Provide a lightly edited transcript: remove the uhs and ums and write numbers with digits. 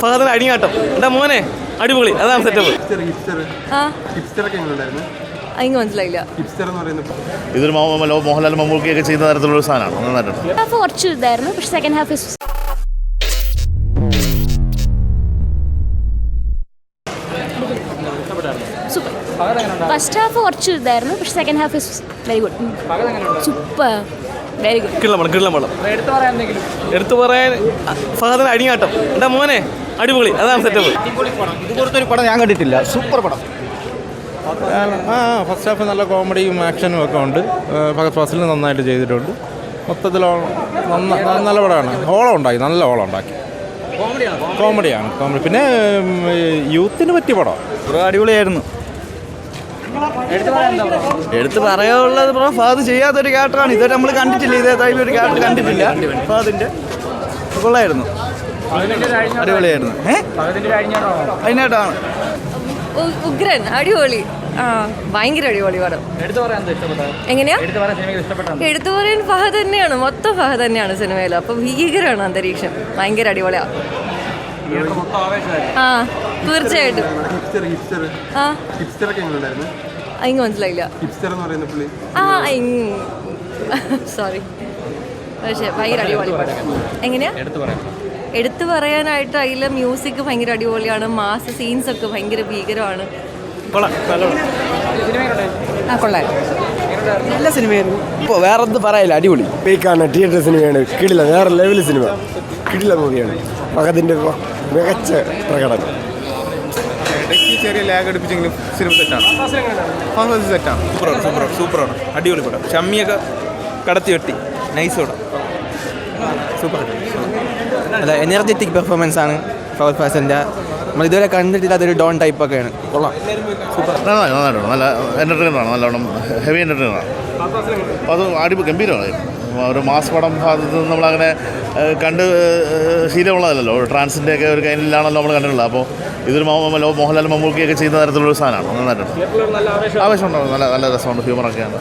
ഫഹദിന് അടിയാട്ടം. എന്താ മോനെ അടിപൊളി, അതാണ് സെറ്റപ്പ്. മനസ്സിലായില്ല. ഇതൊരു മോഹൻലാൽ മമ്മൂക്കിയൊക്കെ ചെയ്യുന്ന തരത്തിലുള്ള സാധനമാണ്. നന്നായിട്ടുണ്ട്. കുറച്ച് ഇതായിരുന്നു, പക്ഷെ second half super. First half കുറച്ച് ഇതായിരുന്നു, പക്ഷെ second half is very good. Super, very good. കിള്ളം. എടുത്തു പറയാൻ ഫഹദിന് അടിയാട്ടം. എന്താ മോനെ അടിപൊളി, അതാണ് സെറ്റപ്പ്. ഇതുപോലത്തെ പടം ഞാൻ കണ്ടിട്ടില്ല. സൂപ്പർ പടം. ഫസ്റ്റ് ഹാഫ് നല്ല കോമഡിയും ആക്ഷനും ഒക്കെ ഉണ്ട്. ഫസ്റ്റിൽ നന്നായിട്ട് ചെയ്തിട്ടുണ്ട്. മൊത്തത്തിൽ നല്ല പടമാണ്. നല്ല ഓളം ഉണ്ടാക്കി. കോമഡിയാണ്. പിന്നെ യൂത്തിന് പറ്റിയ പടം. അടിപൊളിയായിരുന്നു. എടുത്ത് പറയാനുള്ളത് ഫഹദ് ചെയ്യാത്തൊരു ക്യാരക്ടറാണ്. ഇതുവരെ നമ്മൾ കണ്ടിട്ടില്ല, ഇതേതായാലും ഒരു ക്യാരക്ടർ കണ്ടിട്ടില്ല ഫഹദിൻ്റെ. കൊള്ളായിരുന്നു, അടിപൊളിയായിരുന്നു. അതിനായിട്ടാണ് ഉഗ്രൻ, അടിപൊളി. ഭയങ്കര അടിപൊളി പടം. എങ്ങനെയാ എടുത്തു പറയാൻ ഫഹദ് തന്നെയാണ്, മൊത്തം ഫഹദ് തന്നെയാണ് സിനിമയിൽ. അപ്പൊ ഭീകരമാണ് അന്തരീക്ഷം, ഭയങ്കര അടിപൊളിയാ. തീർച്ചയായിട്ടും. മനസ്സിലായില്ല. സോറി, പക്ഷേ ഭയങ്കര അടിപൊളി പടം. എങ്ങനെയാ എടുത്തു പറയാനായിട്ട് അതിലെ മ്യൂസിക് ഭയങ്കര അടിപൊളിയാണ്. മാസ് സീൻസ് ഒക്കെ ഭയങ്കര ഭീകരമാണ്. നല്ല സിനിമയായിരുന്നു. ഇപ്പോൾ വേറെ എന്ത് പറയാനില്ല, അടിപൊളി. പേക്കാണ് തിയേറ്റർ സിനിമയാണ്. കിടില, വേറെ ലെവൽ സിനിമ. കിടില മൂവിയാണ്. ഫഹദിൻ്റെ മികച്ച പ്രകടനം. ചെറിയ ലാഗ് അടുപ്പിച്ചെങ്കിലും സിനിമ സെറ്റാണ്. സൂപ്പറാണ്. അടിപൊളി പടം. ഷമ്മിയൊക്കെ കടത്തി വെട്ടി. നൈസ് പടം. സൂപ്പർ. അല്ല, എനർജറ്റിക് പെർഫോമൻസ് ആണ് ഫഹദ് ഫാസിലിൻ്റെ. നമ്മൾ ഇതുവരെ കണ്ടിട്ടില്ല, അതൊരു ഡോൺ ടൈപ്പ് ഒക്കെയാണ്. കൊള്ളാം, സൂപ്പർ. നന്നായിട്ടുണ്ട്. നല്ല എൻ്റർടൈനറാണ്. നല്ലോണം ഹെവി എൻ്റർടൈനറാണ്. അത് ഗംഭീരമാണ്. ഒരു മാസ് പടം നമ്മളങ്ങനെ കണ്ട് ശീലമുള്ളതല്ലോ. ട്രാൻസിൻ്റെ ഒക്കെ ഒരു കൈനിലാണല്ലോ നമ്മൾ കണ്ടിട്ടുള്ളത്. അപ്പോൾ ഇതൊരു മോഹൻലാൽ മമ്മൂക്കിയൊക്കെ ചെയ്യുന്ന തരത്തിലുള്ള സാധനമാണ്. നന്നായിട്ടുണ്ട്. ആവേശമുണ്ടാവും. നല്ല രസമുണ്ട്. ഹ്യൂമറൊക്കെയാണ്.